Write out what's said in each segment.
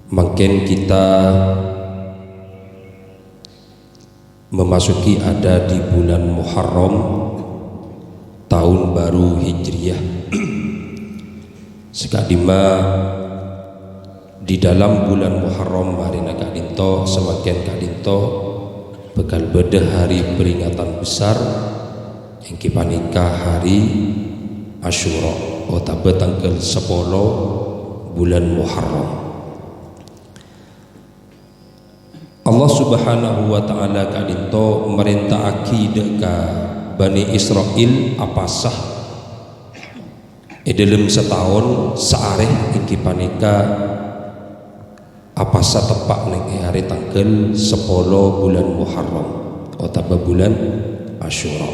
Makin kita memasuki ada di bulan Muharram, tahun baru Hijriyah. Sekadima di dalam bulan Muharram marina kadinto semakin kadinto bekal bedah hari peringatan besar yang kipanika hari Asyura otabe tanggal 10 bulan Muharram. Allah Subhanahu wa ta'ala kadinto merintah akidah ka Bani Israel apasah dalam setahun seareh ingki panika apasah tepak neng hari tanggal 10 bulan Muharram atau bulan Asyura.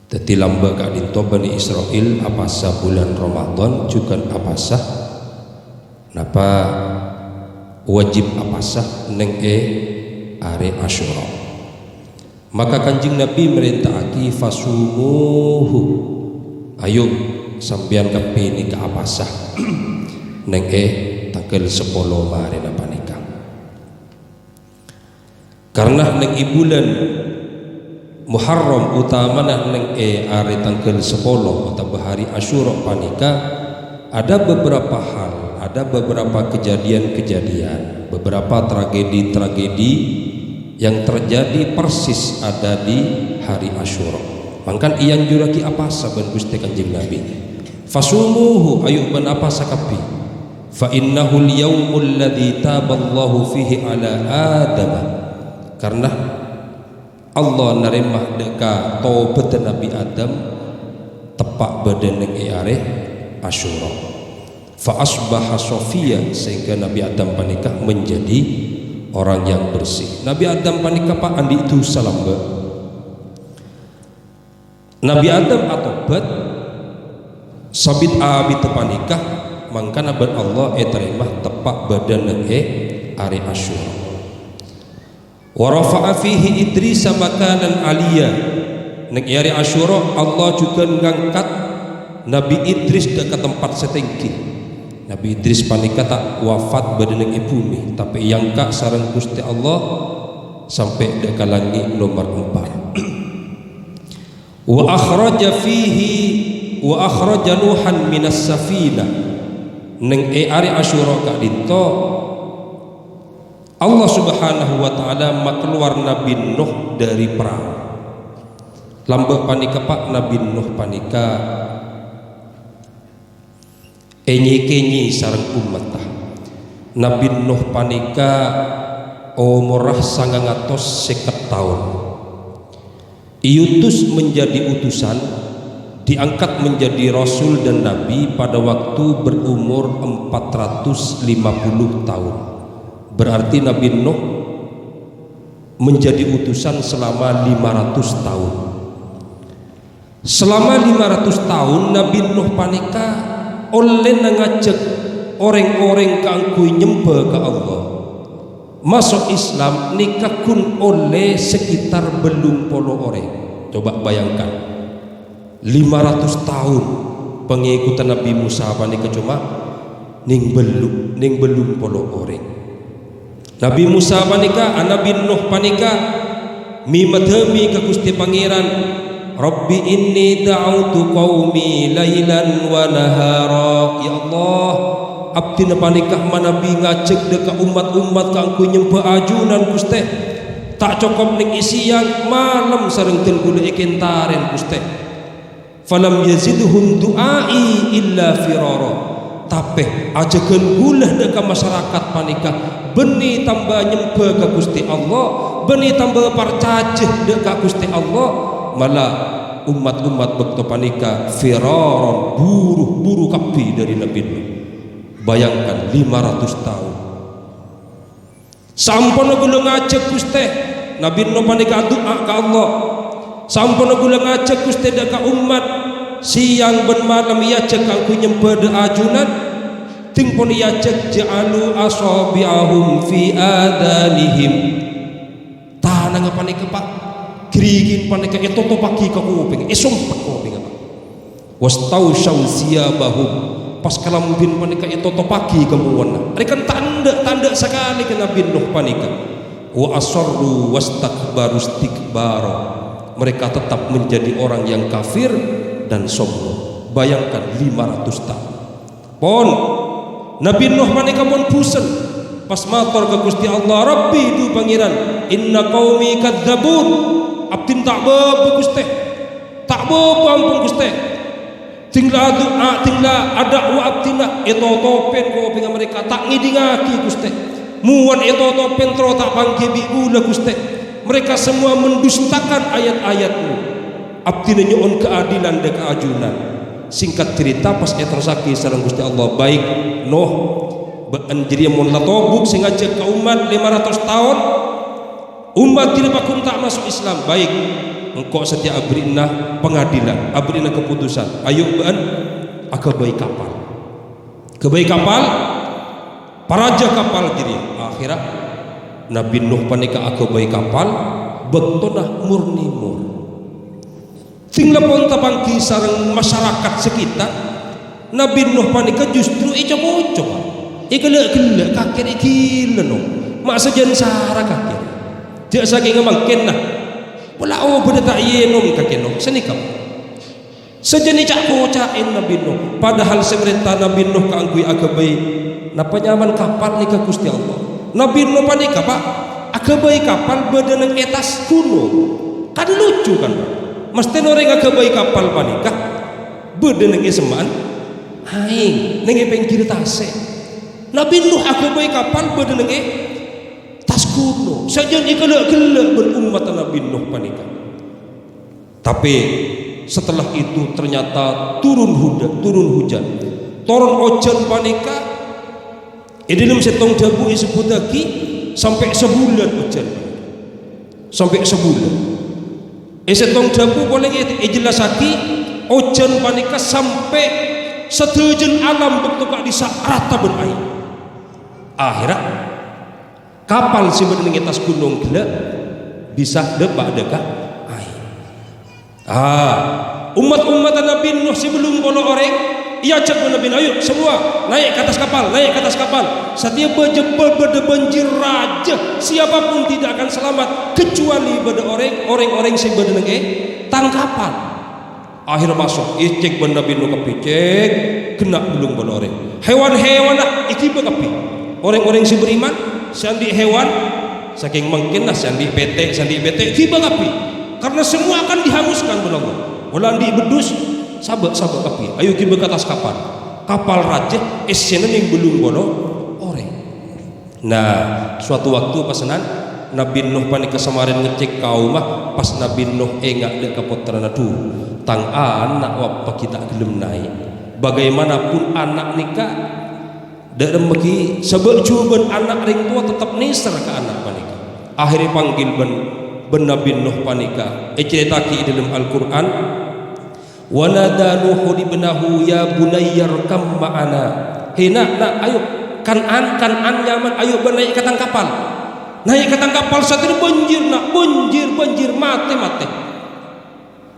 Dadi lamba kadinto Bani Israel apasah bulan Ramadan juga apasah napa wajib apasah neng are Asyura. Maka Kanjeng Nabi merintahaki fasumuhu, ayo sambian kepini ke apasah neng tanggal 10 marina panika. Karena neng bulan Muharram utama neng are tanggal 10 atau hari Asyura panika ada beberapa hal, ada beberapa kejadian-kejadian, beberapa tragedi-tragedi yang terjadi persis ada di hari Asyura. Mangkan iyan juraki apa saban Gusti Kanjeng Nabi. Fasumuhu ayu ban apa sakapi. Fa innahu al-yaumul ladzi taballahu fihi ala Adam. Karena Allah narimah deka taubat Nabi Adam tepak badan ning are Asyura. Fa asbaha safiya sehingga Nabi Adam panikah menjadi orang yang bersih. Nabi Adam panikah pak andi itu salamba. Nabi Adam atobat sabit abit panikah mangka nabat Allah terima tepak badan are Asyura. Wa rafa'a fihi Idris makanan aliyah. Nek are Asyura Allah juga ngangkat Nabi Idris ke tempat setinggi. Nabi Idris panika tak wafat badan bumi tapi yang kak sareng Gusti Allah sampai deka langit nomor 4. Wa akhraja Nuhan minas safina neng ari Asyura kak dinto Allah Subhanahu wa ta'ala makluar Nabi Nuh dari perahu. Lambah panika pak Nabi Nuh panika enyi-kenyi sareng umatah. Nabi Nuh panika umurah 950 tahun. Iutus menjadi utusan, diangkat menjadi rasul dan nabi pada waktu berumur 450 tahun. Berarti Nabi Nuh menjadi utusan selama 500 tahun. Selama 500 tahun Nabi Nuh panika oleh ngajak orang-orang kangkui nyembah ke Allah masuk Islam nikah kun oleh sekitar belum polo orang. Coba bayangkan 500 tahun pengikutan Nabi Musa panika cuma ning belum polo orang. Nabi Musa panika Nabi Nuh panika mimadhami ke Gusti Pangeran Rabbi inni da'utu qaumi lailan wa nahara. Ya Allah, abdi panikah manabi ngajak deka umat-umat kangku nyembah ajunan Gusti. Tak cukup ning isian malam sareng tenggule ikentaren Gusti. Falam yazidhum du'ai illa firara. Tapi ajakan gulah deka masyarakat panikah beni tambah nyembah ke Gusti Allah, beni tambah parcaceh deka Gusti Allah. Malah umat-umat bekto panika firaron buru kapi dari Nabi Nuh. Bayangkan 500 tahun sampun gula ngajak Gusti Nabi Nuh panika doa ke Allah, sampun gula ngajak Gusti ka umat siang ben malam ia cek aku nyembah ajunan ting pun ia cek ja'alu asabi'ahum fi adanihim tanang panika pak kirigin panika itu to pagi ka kuping sumpah kuping apa wastau syausia bahum pas kalam bin panika itu to pagi kemuan rekan tanda sekali ke Nabi Nuh panika wa asarru wastakbaru istikbara, mereka tetap menjadi orang yang kafir dan sombong. Bayangkan 500 tahun pon Nabi Nuh panika pun pusen pas matur ke Gusti Allah, Rabbi du pangeran, inna qaumi kadzabun, abdin tak bebe Gusti, tak bebe ampun Gusti, tinggal doa tinggal ada wa abdina itu topen ko pinga mereka tak ngidingaki Gusti, muan itu topen tro tak pangge biula Gusti, mereka semua mendustakan ayat-ayatmu, abdina nyoon keadilan dan keajunan. Singkat cerita pas tersaki sareng Gusti Allah, baik Nuh jadi mun latobuk sengaja ke umat 500 tahun umat tidak bakum tak masuk Islam, baik engkau setia abrina pengadilan, abrina keputusan, ayo ban akabai kapal paraja kapal jadi akhirat Nabi Nuh panika akabai kapal betonah murni tinggal pun tapangki sareng masyarakat sekitar Nabi Nuh panika justru coba igelak kakek gila no mak sejen sara kakek dia saking ngemangkin nah pula beda tak yenom kakek no senikam sejen cak kocain Nabi Nuh, padahal semerintah Nabi Nuh keanggui agabai napa nyaman kapal nika Gusti Allah. Nabi Nuh panika pak agabai kapal beda nang etas kuno kan lucu kan mesti orang agabai kapal panika beda nang semaan aing nang pinggir tase. Nabi Nuh agabai kapal beda nang tas kuno saja igelak-gelak berumat Nabi Nuh panika. Tapi setelah itu ternyata turun hujan turun ojan panika dalam setong jabu disebut lagi sampai sebulan hujan sampai sebulan setong jabu boleh jelas lagi ojan panika sampai setujen alam bertukar di rata berair. Akhirat kapal si berdeng atas gunung gelap bisa depak dekat air. Umat-umat Nabi Nuh sebelum bono orang ia cek Nabi Nuh, ayo semua naik ke atas kapal, setiap berjebel berbanjir raja, siapapun tidak akan selamat kecuali pada orang-orang si berdeng tangkapan. Akhir masuk cek Nabi Nuh kepicek kena belum bono orang hewan-hewan iki bekapi orang-orang si beriman sandi hewan saking mungkin lah sandi bete tiba api karena semua akan dihanguskan benar walau di bedus sabak api ayo kita ke atas kapal raja esena yang belum bono orang. Nah suatu waktu pasanan Nabi Nuh panik kesamarin ngecek kaum pas Nabi Nuh enggak dek keputra nadu tang anak wapa kita gelem naik bagaimanapun anak nikah dalam bagi sebab cuban anak ring tua tetap neser ke anak panika. Akhirnya panggil ben Nabi Nuh panika. Ceritaki dalam Al-Quran. Wa nada Nuhu ibnahu ya bunayyar kam ma'ana. Hina nak ayo kanan nyaman ayo naik ke kapal. Naik ke kapal satu banjir mati.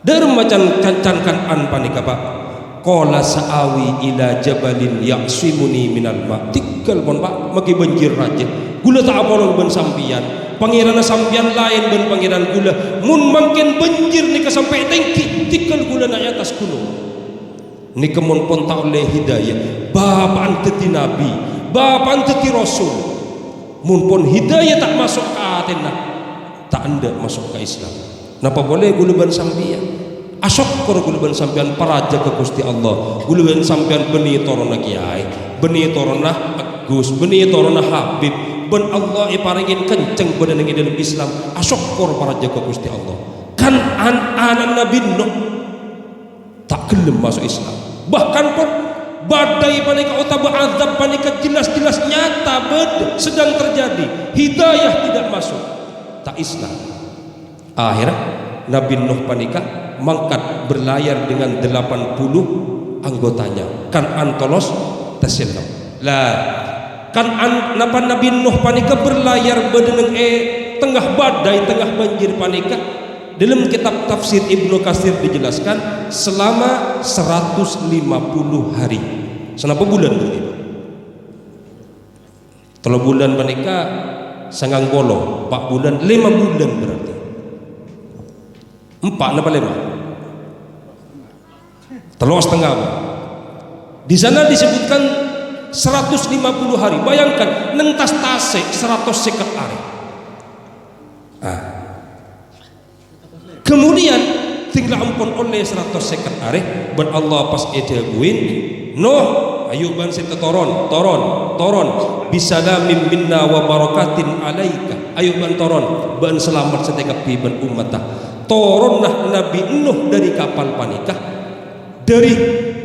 Dalam macam cancan kanan panika pak. Qala sa'awi ila jabalin ya'simuni minal ma. Tikal pon pak maki banjir raja gula tak apa ben sampian pangeran sampian lain ben pangeran gula mun makin banjir nika sampai tengki tikal gula na atas gunung nika mun pon tak oleh hidayah bapak anteti nabi bapak anteti rasul mun pon hidayah tak masuk ke atena tak anda masuk ke Islam napa boleh gula ben sampian asok kor guluban sampean paraja ke Gusti Allah guluban sampean beni torona kiai beni torona Agus beni torona Habib ben Allah iparingin kenceng badan yang dalam Islam asok kor paraja ke Gusti Allah kan anak Nabi Nuh tak gelem masuk Islam bahkan pun badai panika utama azab panika jelas-jelas nyata sedang terjadi hidayah tidak masuk tak Islam. Akhirnya Nabi Nuh panika mangkat berlayar dengan 80 anggotanya kan antolos terselam lah kan napa Nabi Nuh panika berlayar bedeneng tengah badai tengah banjir panika dalam kitab tafsir Ibnu Katsir dijelaskan selama 150 hari senapa bulan berarti 3 bulan panika sangang bolo 4 bulan 5 bulan berarti 4 napa 5 3,5 di sana disebutkan 150 hari. Bayangkan nentas tase 150 hari. Kemudian tinggal ampun oleh 150 hari ban Allah pas edebuin Nuh ayo ban sita toron bisalamin minna wa barakatin alaika ayo ban toron ban selamat setekapi ban umatah toron nah Nabi Nuh dari kapal panikah dari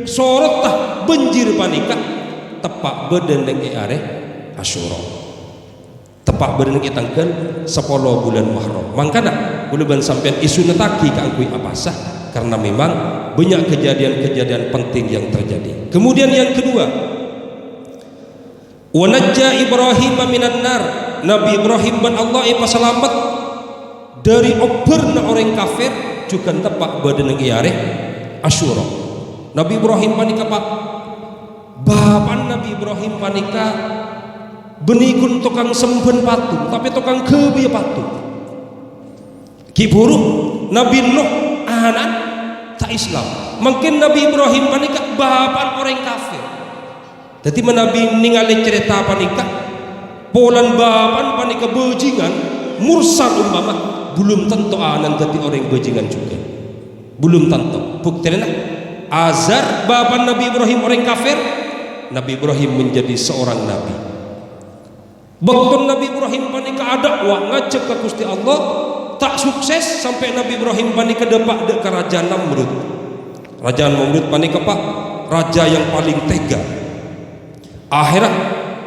sorotah banjir panikah tepak beden dengan are Asyura tepak beden kita tanggal 10 bulan Muharram mangkana buluban sampean isu netaki keangkui apa sah karena memang banyak kejadian-kejadian penting yang terjadi. Kemudian yang kedua wa najja Ibrahim minan nar Nabi Ibrahim ban Allah selamat dari oberna orang kafir juga tepak beden dengan are Asyura. Nabi Ibrahim panika pak bapak Nabi Ibrahim panika benikun tukang semben patung tapi tukang kebiya patung kiburu Nabi Nuh anak tak Islam mungkin Nabi Ibrahim panika bapak orang kafir jadi Nabi ningali cerita panika polan bapak panika bajingan mursal umpama belum tentu anak jadi orang bajingan juga belum tentu buktinya Azar bapak Nabi Ibrahim orang kafir Nabi Ibrahim menjadi seorang nabi. Betul Nabi Ibrahim panika dakwah ngajak ke Gusti Allah tak sukses sampai Nabi Ibrahim panika depak ke Raja Namrud. Raja Namrud panika pak raja yang paling tega. Akhirnya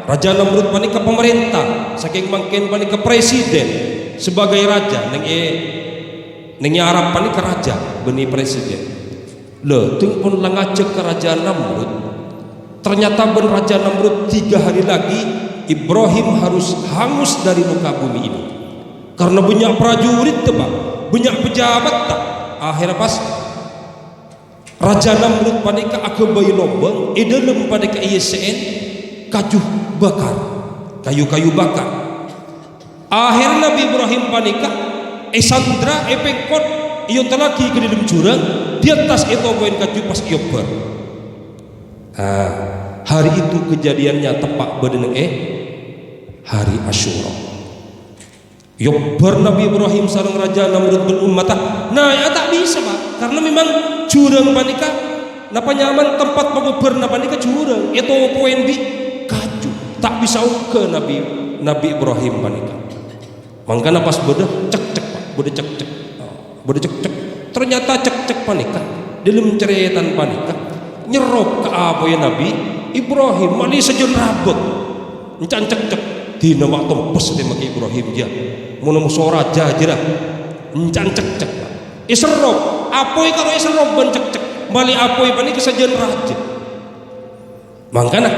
Raja Namrud panika pemerintah saking mangken panika presiden sebagai raja neng Arab panika raja benih presiden. Loh ting pun ngajak ke Raja Namrud. Ternyata ben Raja Namrud 3 hari lagi Ibrahim harus hangus dari muka bumi ini karena banyak prajurit tebak banyak pejabat tak akhirnya pas Raja Namrud panika akabai lombang dalam panika ISN kayu bakar kayu-kayu bakar akhirnya Nabi Ibrahim panika Sandra pengkot iyo telaki ke dalam jurang di atas itu poin kayu pas iyo ber hari itu kejadiannya tepak beden hari Asyura yobber Nabi Ibrahim sareng Raja Namrud bin Ummatah nah ya tak bisa pak karena memang jurang panika napa nyaman tempat penguber napa panika jurang itu poin di kaju tak bisa ke Nabi Ibrahim panika mangkana pas beda cek pak beda cek ternyata cek panika dalam ceretan panika nyerop ke apa ya Nabi Ibrahim mali sejen rabek encan cek dina waktu pes de make Ibrahim dia mun musora jajira encan cek iserop apoi kalau iserop ben cek mali apoi bani kesejen raja mangkana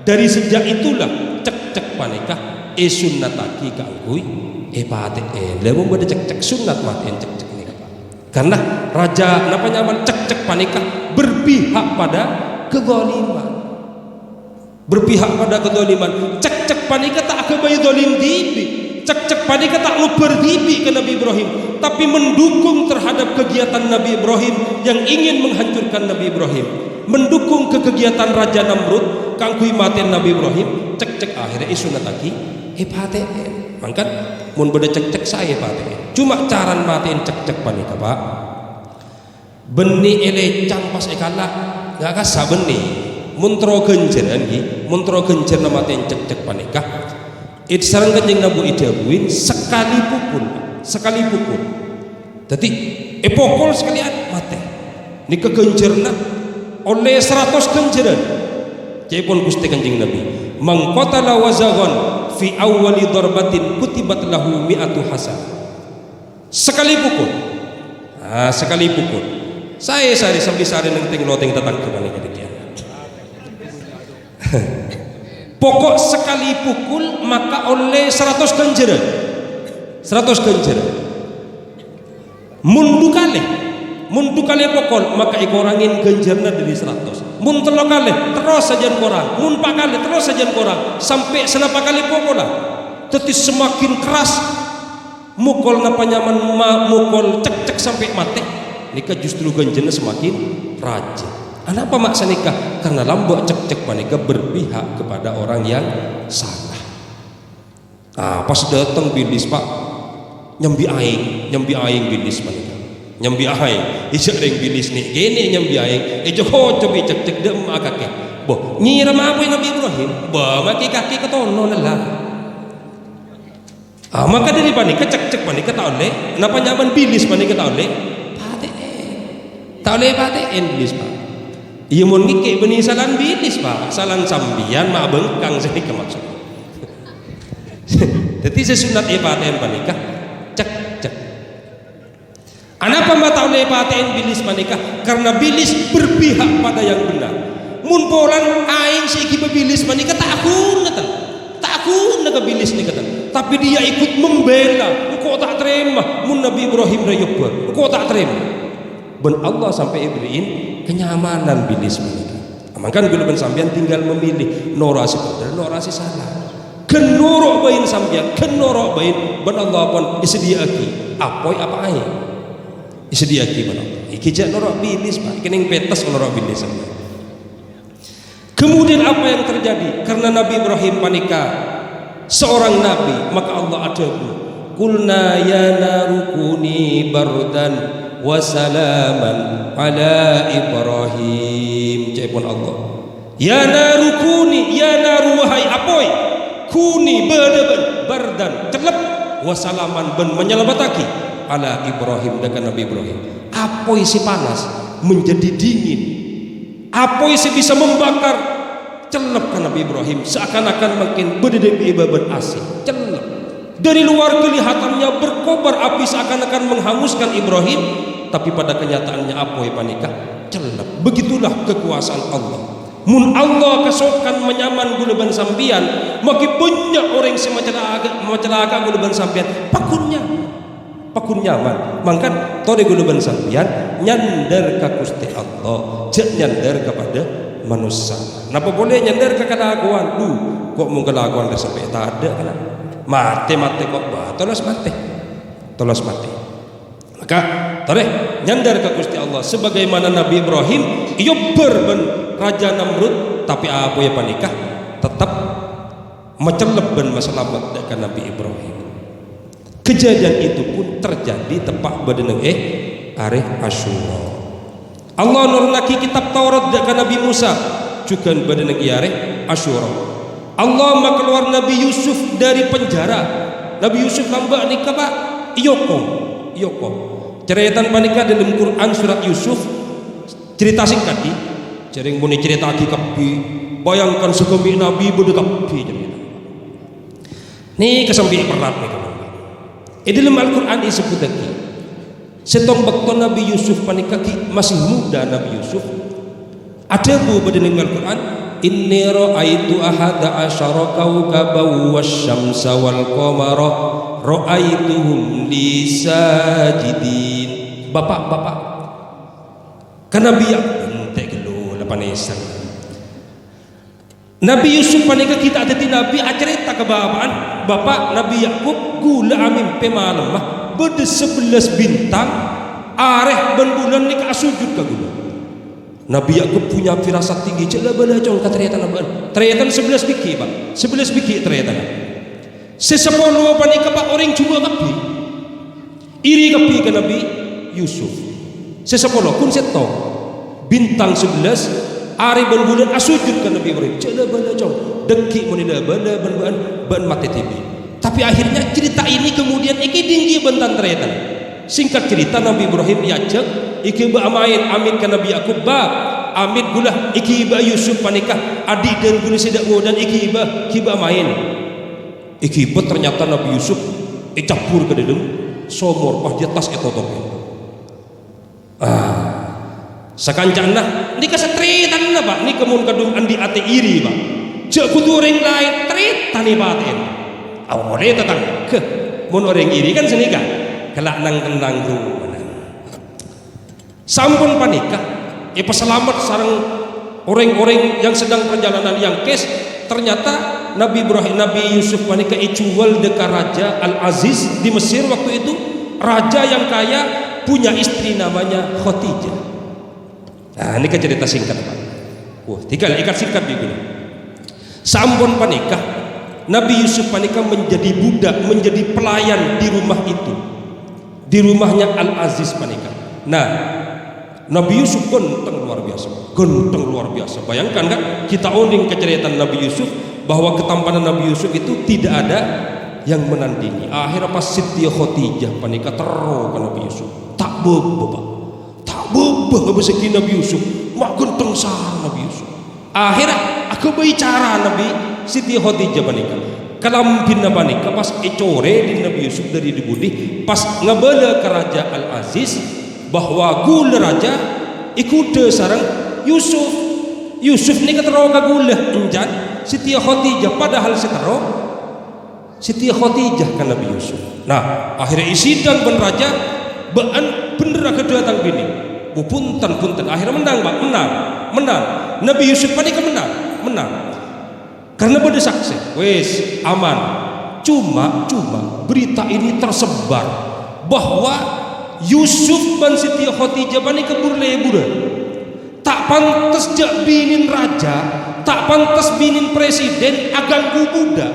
dari sejak itulah cek panika sunnataki kaangkui pate lemu bade cek sunnat maten cek ini karena raja napa nyaman cek panika berpihak pada kezaliman cek panika tak kebayu zalim dibi cek panika tak luber dibi ke Nabi Ibrahim tapi mendukung terhadap kegiatan Nabi Ibrahim yang ingin menghancurkan Nabi Ibrahim mendukung ke kegiatan Raja Namrud kangkui maten Nabi Ibrahim cek akhirnya isunataki pate mangkan mun beda cek saya pate cuma cara maten cek panika pak benih elecang pas ekala nggak kasah benih muntro genjer nama ten cek panika it sarang kanjeng Nabi idabuin sekali pukul jadi pokol sekalian mate ni kegenjerna oleh 100 genjeran cepon Gusti kanjeng Nabi mangqatala wazagon fi awwali darbatin kutibat lahu mi'atu hasan sekali pukul saya sampai sari neng ting loteng tatang ke mana kadikian pokok sekali pukul maka oleh 100 ganjaran mundu kali mun du kali pokol maka ikorangin ganjarna dari 100. Mun telo kali terus saja korang, mun 4 kali terus saja korang, sampai senapa kali pokol lah. Tetapi semakin keras mukul napa nyaman mukul cek sampai mati, nikah justru ganjarna semakin rajin. Kenapa maksa nikah? Karena lambok cek manika berpihak kepada orang yang salah. Pas datang bilis pak nyambi aing bilis manika nyambi aing ijak ring bilis nih gini nyambi aing joko cobi cek dem akake boh nyiram apa yang Nabi Ibrahim boh maki kaki ketono lah. Maka dari panika cek panika tak oleh napa nyaman bilis panika tak oleh paten bilis pak. Iya mun ngike benih salan bilis pak, salan sambian mak bengkang sedikit maksud. Jadi sesunat paten panika cek. Kenapa mbak tahu paten bilis panika? Karena bilis berpihak pada yang benar. Mun polan aing siki bilis panika takun ke bilis nih kata. Tapi dia ikut membela. Engkau tak terima. Mun Nabi Ibrahim rayubar. Engkau tak terima. Ben Allah sampai ibriin kenyamanan bilis mereka. Amankan gula ben sambian tinggal memilih norasi benar, norasi salah. Kenorok bain sambian, kenorok bain ben Allah pun isediaki. Apoi apa ae? Isediaki ben Allah. Iki jak norok bilis Pak, kening petes norok bilis sambian. Kemudian apa yang terjadi? Karena Nabi Ibrahim panika seorang nabi, maka Allah adabu. Qulna ya narukuni bardan wa salaman ala Ibrahim. Cepon Allah. Ya narukuni, ya naru wahai apoi. Kuni badaban bardan celep wa salaman ben menyelamataki ala Ibrahim dengan Nabi Ibrahim. Apoi si panas menjadi dingin. Apoi si bisa membakar celep kan Nabi Ibrahim seakan-akan makin berdedek ibaban asih. Celep. Dari luar kelihatannya berkobar api seakan-akan menghanguskan Ibrahim, tapi pada kenyataannya apoi panika celep. Begitulah kekuasaan Allah. Mun Allah kesokan menyaman gulaban sambian, makin banyak orang semacelaka gulaban sambian. Pakun nyaman. Mangkan tode gulaban sambian nyandar ka Gusti Allah, jak nyandar kepada manusia. Napa boleh nyandar ke kelakuan? Kok mau kelakuan dah sampai tak ada kan? Mati kok tolos mati. Maka tare nyandar ke Gusti Allah sebagaimana Nabi Ibrahim iyo berben Raja Namrud, tapi apa ya panikah tetap mecelep ben maselamat dengan Nabi Ibrahim. Kejadian itu pun terjadi tepat badan areh Asyura. Allah nurunaki kitab Taurat dengan Nabi Musa juga badan areh Asyura. Allah keluar Nabi Yusuf dari penjara. Nabi Yusuf lambak nikah pak Iyoko. Cerita panikah dalam Quran surat Yusuf cerita singkat di Jering muni cerita lagi kapi. Bayangkan sekembi Nabi berdekapi jadi. Nih kesambi berat nih kawan. Dalam Al-Quran disebut lagi. Setong bakto Nabi Yusuf panikaki masih muda Nabi Yusuf. Ada bu dalam Al-Quran. Inni ra'aitu ahada asyara kawkaban wasyamsa wal qamara ra'aituhum li sajidin. Bapak kan Nabi panesan. Nabi Yusuf panika kita ada di Nabi cerita kebapaan bapak Nabi Yakub gula amin pemalam mah bede 11 bintang areh ben bulan nika sujud ka gula. Nabi Yakub punya firasat tinggi cela bala jong ka ternyata naban. Ternyata 11 biki pak. 11 biki ternyata. Sesepuluh panika pak orang juga kapi. Iri kapi ke Nabi Yusuf. Sesepuluh kun seto bintang 11 ari ben bulan asujud ke Nabi Ibrahim cela bala jong deki munida bala ban mati tibi. Tapi akhirnya cerita ini kemudian iki tinggi bentan ternyata. Singkat cerita Nabi Ibrahim diajak iki ba amin ke Nabi Yakub ba amit gula iki ba Yusuf panikah adik dan gula sedak dan iki ba main iki ba ternyata Nabi Yusuf campur ke dalam somor pas dia tas etotok. Sakancana ini kesetritan lah pak, ini kemun kadung andi ate iri pak. Cek kudu orang lain tritan nih paten. Awalnya tetang ke, mun orang iri kan senika kelak nang tentang rumah. Sampun panika pas selamat sareng orang-orang yang sedang perjalanan yang kes, ternyata Nabi Yusuf panika icuwal deka Raja Al-Aziz di Mesir waktu itu, raja yang kaya, punya istri namanya Khadijah. Nah, ini kan cerita singkat Pak. Wah, tinggal ikat singkat begini. Sampun panika Nabi Yusuf panika menjadi budak, menjadi pelayan di rumah itu, di rumahnya Al-Aziz panika. Nah, Nabi Yusuf genteng luar biasa, genteng luar biasa. Bayangkan kan, kita unding keceritaan Nabi Yusuf, bahwa ketampanan Nabi Yusuf itu tidak ada yang menandingi. Akhirnya pas Siti Khadijah panika tero ke Nabi Yusuf, tak bebah Pak, tak bebah beseki Nabi Yusuf, mak genteng sah Nabi Yusuf. Akhirnya aku bicara Nabi Siti Khadijah panika kalampin panika pas ecore di Nabi Yusuf dari dibudi, pas ngebela ke Raja Al-Aziz bahwa gula raja ikude sarang Yusuf. Yusuf ini ketero gula enjan Siti Khadijah, padahal setero Siti Khadijah kan Nabi Yusuf. Nah, akhirnya isidan ben raja bean bener kedua tang bini. Punten akhirnya menang Pak, menang. Nabi Yusuf panika menang. Karena pada saksi, wes aman. Cuma berita ini tersebar bahwa Yusuf dan Siti Khadijah panika burle-burle. Tak pantas jak binin raja, tak pantas binin presiden, aganggu budak,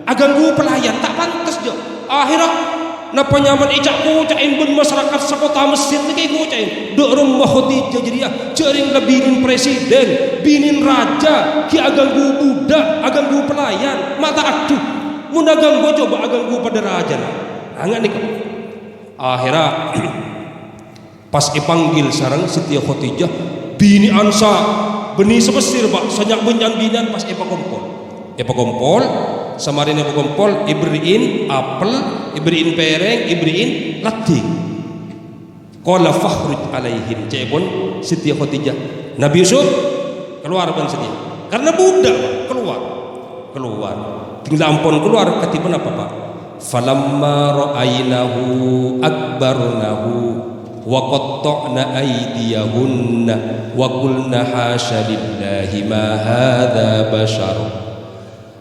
aganggu pelayan, tak pantas jak. Akhirnya napa nyaman icak kucain ben masyarakat sekota Mesir kayak kucain dek rumah Khadijah jadi ya jaring binin presiden, binin raja, ki aganggu budak, aganggu pelayan, mata aduh mun aganggu coba aganggu pada raja angan nih. Akhirnya pas ipanggil sarang Siti Khadijah bini ansa beni sebesir Pak sanyak benyan binan pas epa kompol samarin epa kompol ibriin apel, ibriin pereng, ibriin lating. Qala fakhruj alaihim cebon Siti Khadijah. Nabi Yusuf keluar ban Siti karena budak Pak, keluar tinggal ampun keluar ketiban apa Pak, falamma ra'ainahu akbarnahu wa qatta'na aydiyahunna wa qulna hasya lillahi ma hadza bashar.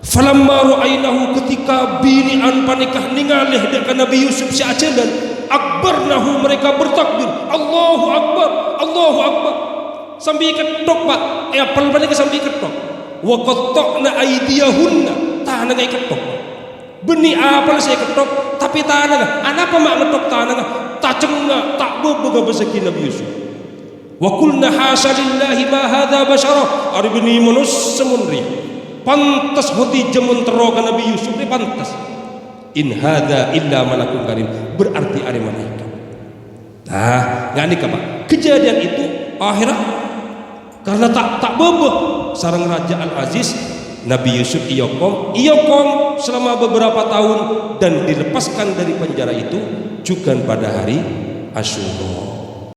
Falamma ra'ainahu ketika binian panikah ningalih dek Nabi Yusuf si ajelan, akbarnahu mereka bertakbir, Allahu akbar sambil ketok Pak, apel panikah sambil ketok, wa qatta'na aydiyahunna tanah ngai ketok beni apel saya ketok tapi tanah anapa mak ngetok tanah tak cenga tak bebega beseki Nabi Yusuf. Wa qulna hasya lillahi ma hadza basyara, ari beni manus semunri pantas hoti jemun tero ka Nabi Yusuf ni pantas. In hadza illa malakun karim, berarti ari malaikat. Nah, ngani ka Pak. Kejadian itu akhirnya karena tak bebeh sareng Raja Al-Aziz, Nabi Yusuf iyokom selama beberapa tahun dan dilepaskan dari penjara itu juga pada hari Asyura.